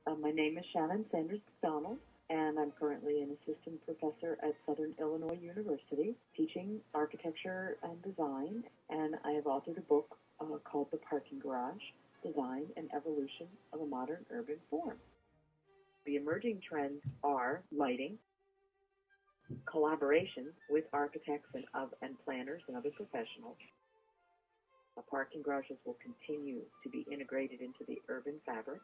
My name is Shannon McDonald, and I'm currently an assistant professor at Southern Illinois University, teaching architecture and design, and I have authored a book called The Parking Garage, Design and Evolution of a Modern Urban Form. The emerging trends are lighting, collaboration with architects and planners and other professionals. Parking garages will continue to be integrated into the urban fabric.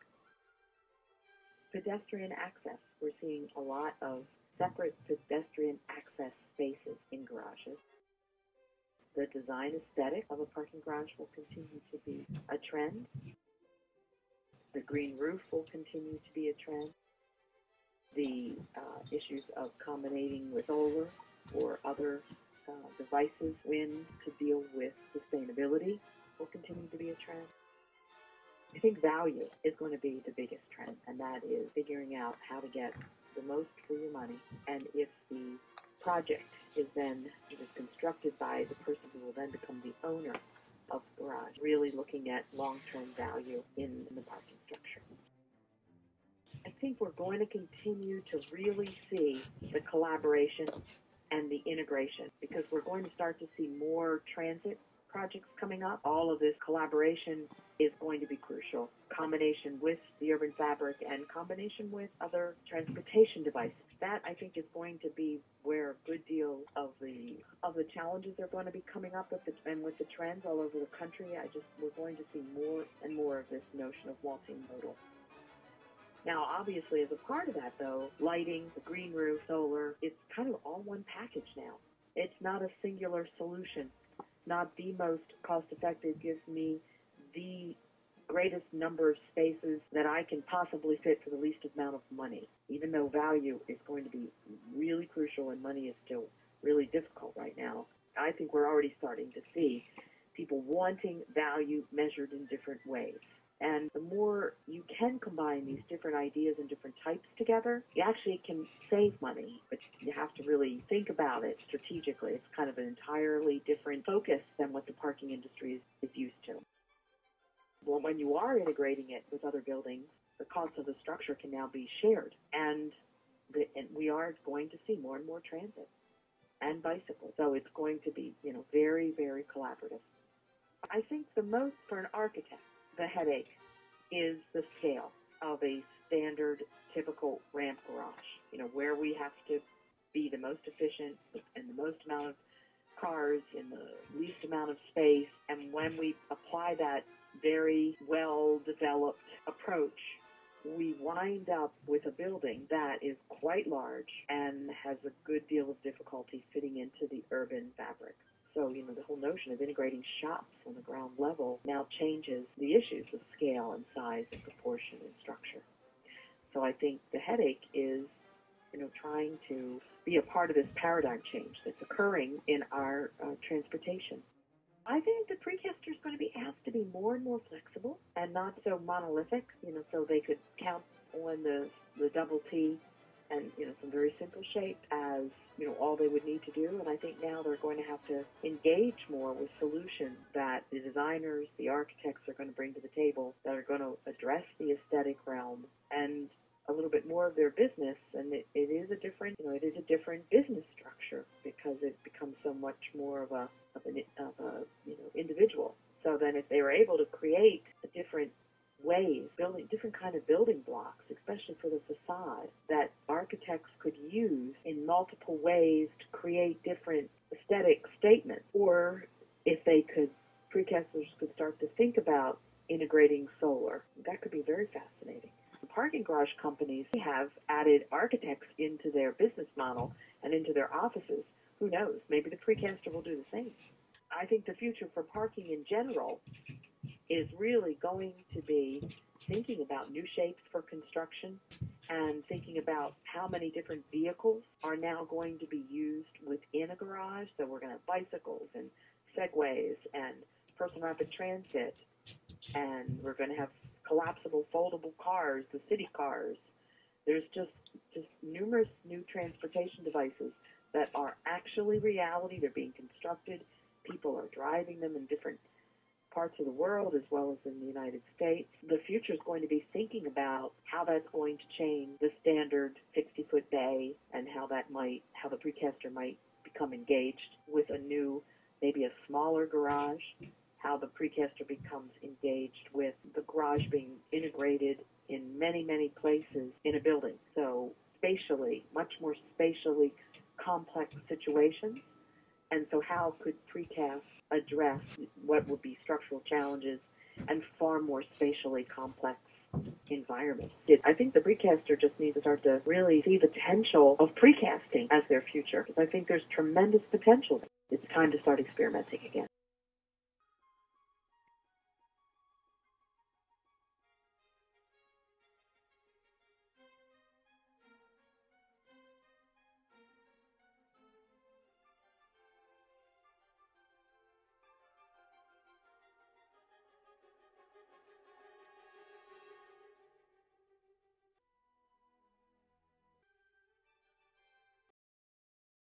Pedestrian access. We're seeing a lot of separate pedestrian access spaces in garages. The design aesthetic of a parking garage will continue to be a trend. The green roof will continue to be a trend. The issues of combinating with solar or other devices, wind, to deal with sustainability will continue to be a trend. I think value is going to be the biggest trend, and that is figuring out how to get the most for your money. And if the project is then constructed by the person who will then become the owner of the garage, really looking at long-term value in the parking structure. I think we're going to continue to really see the collaboration and the integration, because we're going to start to see more transit projects coming up. All of this collaboration is going to be crucial. Combination with the urban fabric and combination with other transportation devices. That, I think, is going to be where a good deal of the challenges are going to be coming up with the trends all over the country. We're going to see more and more of this notion of multimodal. Now, obviously, as a part of that, though, lighting, the green roof, solar, it's kind of all one package now. It's not a singular solution. Not the most cost-effective, gives me the greatest number of spaces that I can possibly fit for the least amount of money, even though value is going to be really crucial and money is still really difficult right now. I think we're already starting to see people wanting value measured in different ways. And the more you can combine these different ideas and different types together, you actually can save money, but you have to really think about it strategically. It's kind of an entirely different focus than what the parking industry is used to. Well, when you are integrating it with other buildings, the cost of the structure can now be shared, and we are going to see more and more transit and bicycles. So it's going to be, very, very collaborative. I think the most for an architect, the headache is the scale of a standard, typical ramp garage, where we have to be the most efficient and the most amount of cars in the least amount of space. And when we apply that very well-developed approach, we wind up with a building that is quite large and has a good deal of difficulty fitting into the urban fabric. So, the whole notion of integrating shops on the ground level now changes the issues of scale and size and proportion and structure. So I think the headache is, trying to be a part of this paradigm change that's occurring in our transportation. I think the precaster is going to be asked to be more and more flexible and not so monolithic, so they could count on the double T and, some very simple shape as, all they would need to do. And I think now they're going to have to engage more with solutions that the designers, the architects are going to bring to the table that are going to address the aesthetic realm and a little bit more of their business. And it is a different, business structure because it becomes so much more of an individual. So then if they were able to create a different ways, building different kind of building blocks, especially for the facade, that architects could use in multiple ways to create different aesthetic statements, or if precasters could start to think about integrating solar, that could be very fascinating. Parking garage companies have added architects into their business model and into their offices. Who knows? Maybe the precaster will do the same. I think the future for parking in general is really going to be thinking about new shapes for construction and thinking about how many different vehicles are now going to be used within a garage. So we're going to have bicycles and segways and personal rapid transit, and we're going to have collapsible, foldable cars, the city cars. There's just numerous new transportation devices that are actually reality. They're being constructed. People are driving them in different parts of the world as well as in the United States, the future is going to be thinking about how that's going to change the standard 60-foot bay and how the precaster might become engaged with a new, maybe a smaller garage, how the precaster becomes engaged with the garage being integrated in many, many places in a building. So spatially, much more spatially complex situations. And so how could precast address what would be structural challenges and far more spatially complex environments? I think the precaster just needs to start to really see the potential of precasting as their future, because I think there's tremendous potential. It's time to start experimenting again.